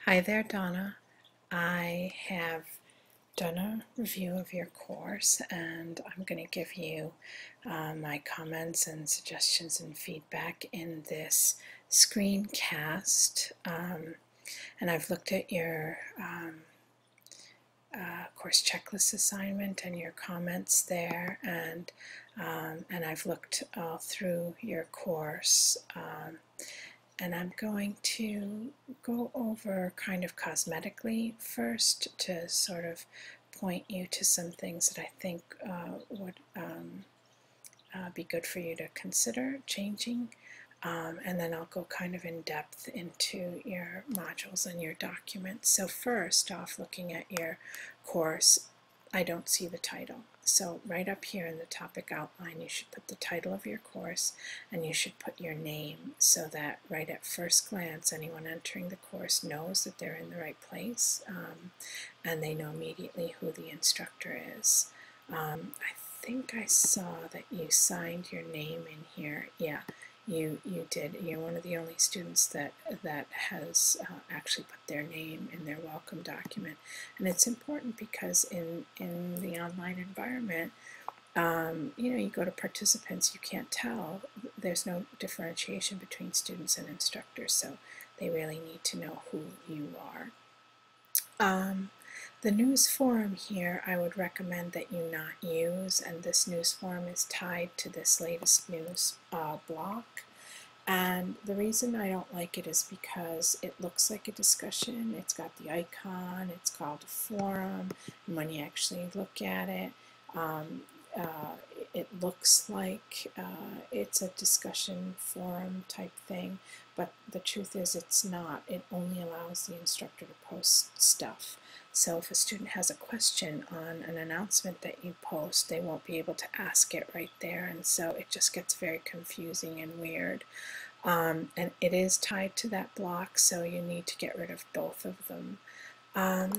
Hi there, Donna. I have done a review of your course and I'm going to give you my comments and suggestions and feedback in this screencast. And I've looked at your course checklist assignment and your comments there, and I've looked all through your course. And I'm going to go over kind of cosmetically first to sort of point you to some things that I think would be good for you to consider changing. And then I'll go kind of in depth into your modules and your documents. So first off, looking at your course, I don't see the title. So right up here in the topic outline, you should put the title of your course and you should put your name so that right at first glance, anyone entering the course knows that they're in the right place, and they know immediately who the instructor is. I think I saw that you signed your name in here. Yeah, you did. You're one of the only students that has actually put their name in their welcome document, and it's important because in the online environment, you go to participants, you can't tell. There's no differentiation between students and instructors, so they really need to know who you are. The news forum here I would recommend that you not use, and this news forum is tied to this latest news block. And the reason I don't like it is because it looks like a discussion. It's got the icon, it's called a forum, and when you actually look at it, it looks like it's a discussion forum type thing, but the truth is it's not. It only allows the instructor to post stuff. So if a student has a question on an announcement that you post, they won't be able to ask it right there, and so it just gets very confusing and weird. And it is tied to that block, so you need to get rid of both of them. I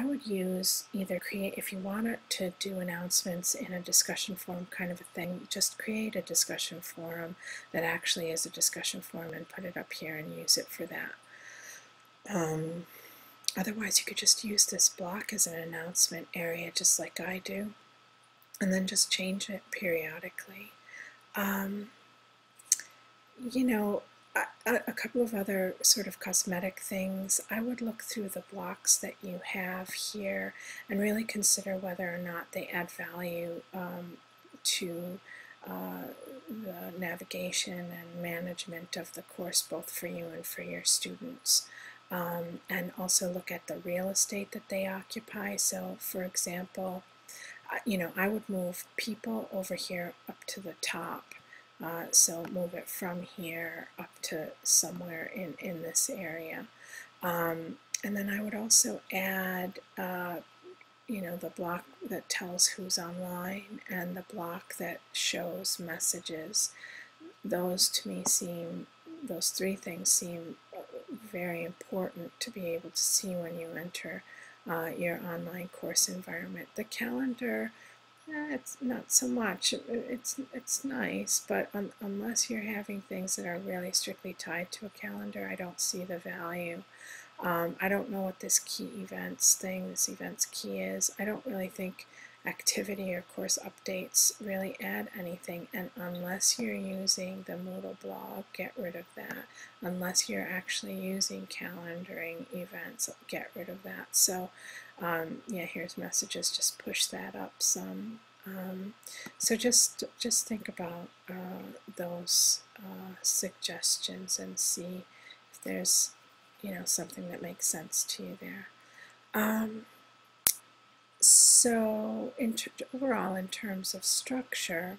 would use either create, if you want to do announcements in a discussion forum kind of a thing, just create a discussion forum that actually is a discussion forum and put it up here and use it for that. Otherwise, you could just use this block as an announcement area, just like I do, and then just change it periodically. A couple of other sort of cosmetic things. I would look through the blocks that you have here and really consider whether or not they add value to the navigation and management of the course, both for you and for your students. And also look at the real estate that they occupy. So, for example, I would move people over here up to the top. So move it from here up to somewhere in this area. And then I would also add, the block that tells who's online and the block that shows messages. Those three things seem very important to be able to see when you enter your online course environment. The calendar, it's not so much. It's nice, but unless you're having things that are really strictly tied to a calendar, I don't see the value. I don't know what this key events thing, this events key is. I don't really think activity or course updates really add anything, and unless you're using the Moodle blog, get rid of that. Unless you're actually using calendaring events, get rid of that. So yeah, here's messages, just push that up some. So just think about those suggestions and see if there's something that makes sense to you there. So overall, in terms of structure,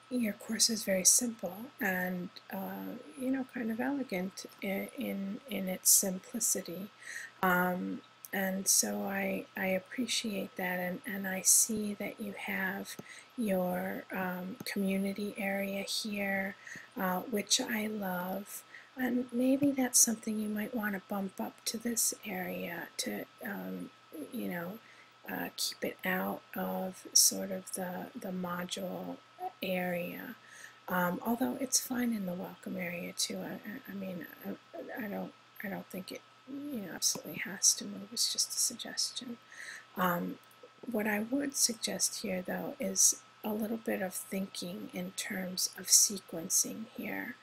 your course is very simple and kind of elegant in its simplicity. And so I appreciate that, and I see that you have your community area here, which I love. And maybe that's something you might want to bump up to this area to, keep it out of sort of the module area. Although it's fine in the welcome area too. I mean, I don't think it, absolutely has to move. It's just a suggestion. What I would suggest here, though, is a little bit of thinking in terms of sequencing here.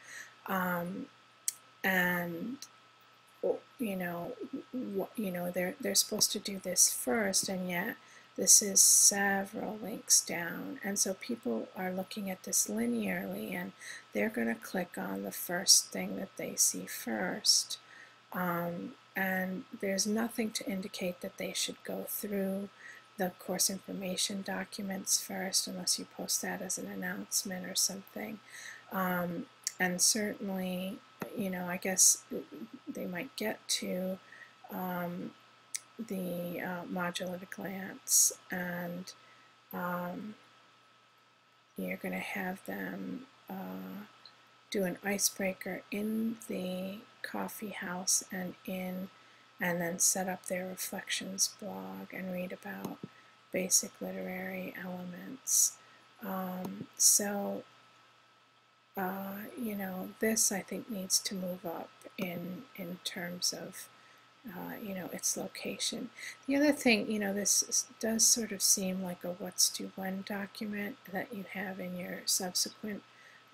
And they're supposed to do this first, and yet this is several links down, and so people are looking at this linearly, and they're going to click on the first thing that they see first, and there's nothing to indicate that they should go through the course information documents first, unless you post that as an announcement or something. And certainly, I guess they might get to the module at a glance, and you're going to have them do an icebreaker in the coffee house and then set up their reflections blog and read about basic literary elements. This I think needs to move up in terms of its location. The other thing, this does sort of seem like a what's due when document that you have in your subsequent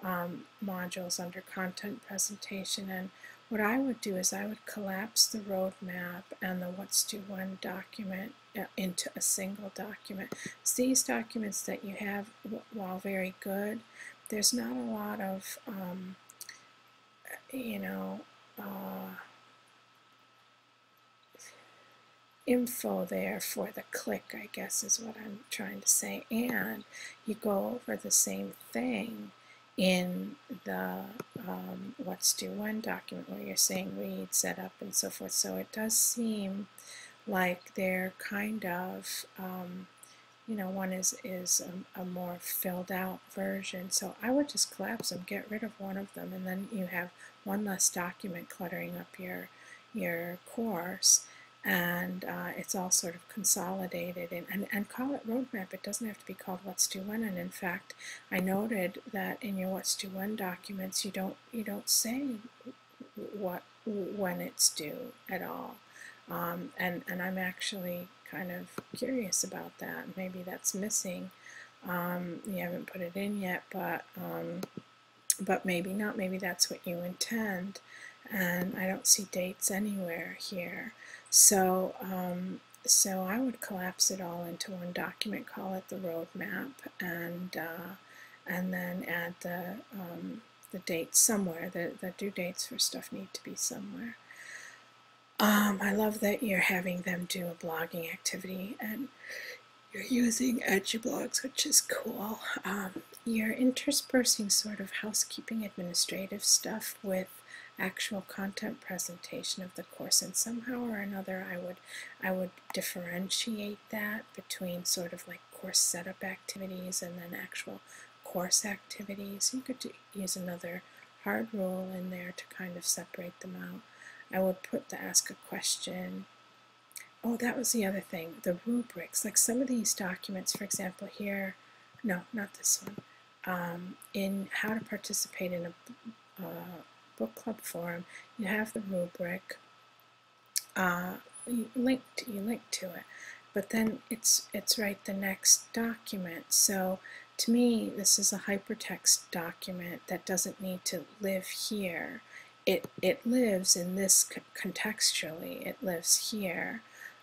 modules under content presentation, and what I would do is I would collapse the roadmap and the what's due when document into a single document. So these documents that you have, while very good, there's not a lot of info there for the click, I guess is what I'm trying to say. And you go over the same thing in the what's due when document, where you're saying read, set up, and so forth. So it does seem like they're kind of one is a more filled out version. So I would just collapse them, get rid of one of them, and then you have one less document cluttering up your course, and it's all sort of consolidated, and call it roadmap. It doesn't have to be called what's due when. And in fact, I noted that in your what's due when documents, you don't say when it's due at all. And I'm actually kind of curious about that. Maybe that's missing. You haven't put it in yet, but maybe not. Maybe that's what you intend. And I don't see dates anywhere here. So I would collapse it all into one document, call it the roadmap, and then add the dates somewhere. The due dates for stuff need to be somewhere. I love that you're having them do a blogging activity and you're using EduBlogs, which is cool. You're interspersing sort of housekeeping administrative stuff with actual content presentation of the course, and somehow or another I would differentiate that between sort of like course setup activities and then actual course activities. You could use another hard rule in there to kind of separate them out. I would put the ask a question. Oh, that was the other thing, the rubrics. Like some of these documents, for example, here, no, not this one. In how to participate in a book club forum, you have the rubric. You link to it, but then it's right the next document. So to me, this is a hypertext document that doesn't need to live here. It lives in this contextually. It lives here.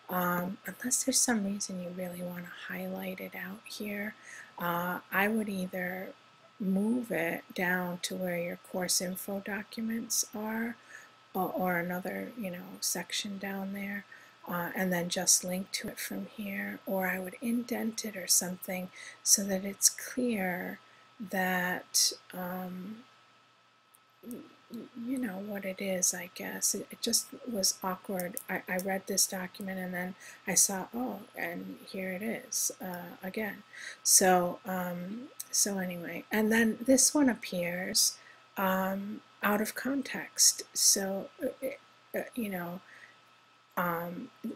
Unless there's some reason you really want to highlight it out here, I would either move it down to where your course info documents are, or another section down there, and then just link to it from here, or I would indent it or something so that it's clear that what it is. I guess it just was awkward. I read this document and then I saw, oh, and here it is again. So anyway, and then this one appears out of context. So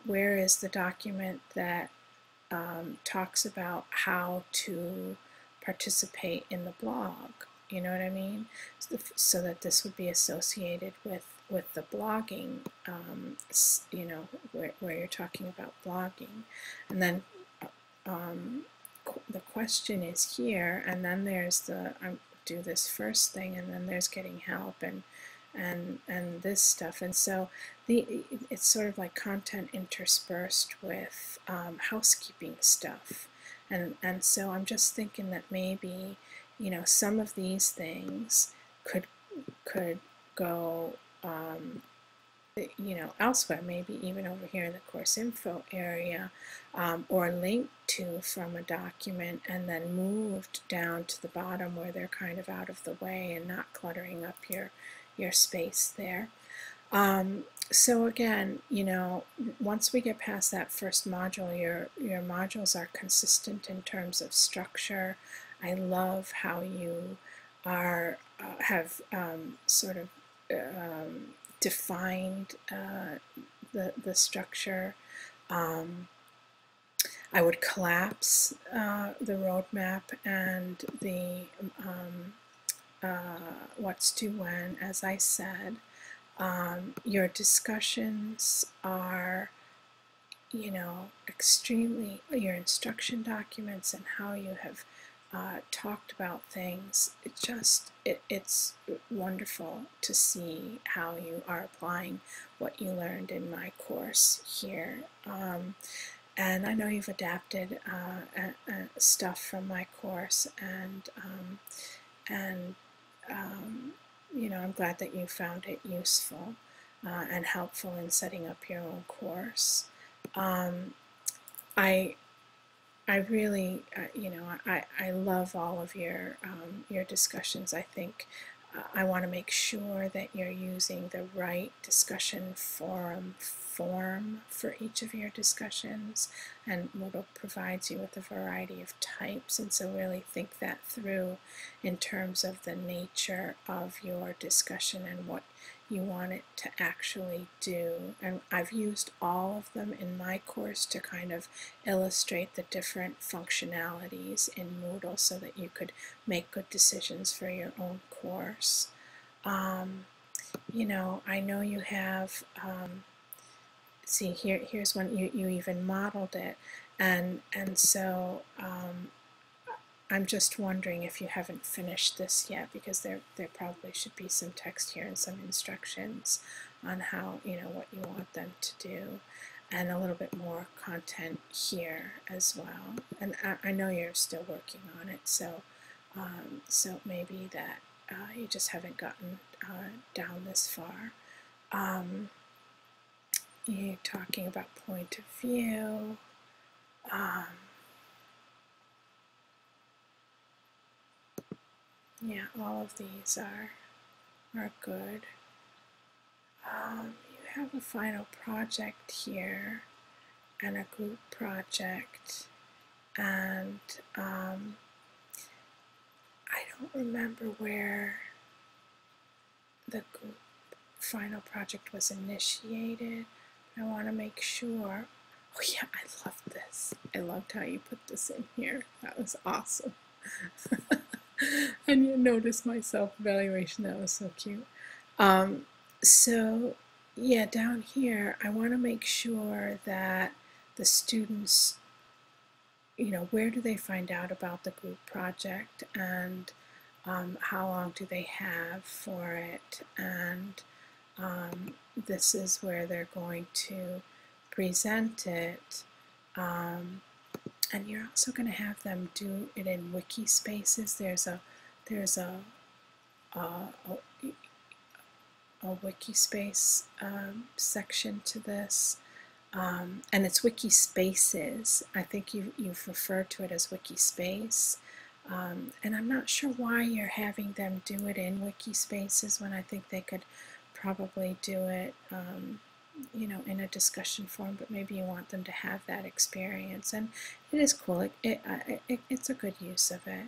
where is the document that talks about how to participate in the blog? You know what I mean? So that this would be associated with the blogging, you know, where you're talking about blogging. And then the question is here, and then there's the do this first thing, and then there's getting help and this stuff. And so it's sort of like content interspersed with housekeeping stuff. And so I'm just thinking that maybe, you know, some of these things could go you know, elsewhere, maybe even over here in the course info area, or linked to from a document and then moved down to the bottom where they're kind of out of the way and not cluttering up your space there. So again, you know, once we get past that first module, your modules are consistent in terms of structure. I love how you have sort of defined the structure. I would collapse the roadmap and the what's to when, as I said. Your discussions are, you know, extremely, your instruction documents and how you have talked about things, it's wonderful to see how you are applying what you learned in my course here. And I know you've adapted stuff from my course, and you know, I'm glad that you found it useful and helpful in setting up your own course. I really, you know, I love all of your discussions. I think I want to make sure that you're using the right discussion form for each of your discussions, and Moodle provides you with a variety of types, and so really think that through in terms of the nature of your discussion and what you want it to actually do. And I've used all of them in my course to kind of illustrate the different functionalities in Moodle so that you could make good decisions for your own course. You know, I know you have, see here's one, you even modeled it, and so I'm just wondering if you haven't finished this yet, because there probably should be some text here and some instructions on how, you know, what you want them to do, and a little bit more content here as well. And I know you're still working on it, so so maybe that you just haven't gotten down this far. You're talking about point of view. Yeah, all of these are good. You have a final project here and a group project, and I don't remember where the group final project was initiated. I want to make sure. Oh yeah, I love this. I loved how you put this in here. That was awesome. And you notice my self-evaluation. That was so cute. So yeah, down here, I want to make sure that the students, you know, where do they find out about the group project, and how long do they have for it, and this is where they're going to present it. And you're also going to have them do it in wiki spaces. There's a wiki space section to this, and it's wiki spaces. I think you've referred to it as wiki space, and I'm not sure why you're having them do it in wiki spaces when I think they could probably do it you know, in a discussion form, but maybe you want them to have that experience, and it is cool. It's a good use of it.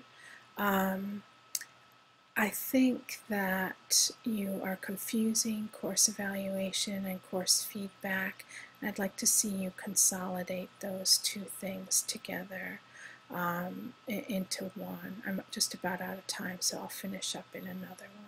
I think that you are confusing course evaluation and course feedback. I'd like to see you consolidate those two things together. into one. I'm just about out of time, so I'll finish up in another one.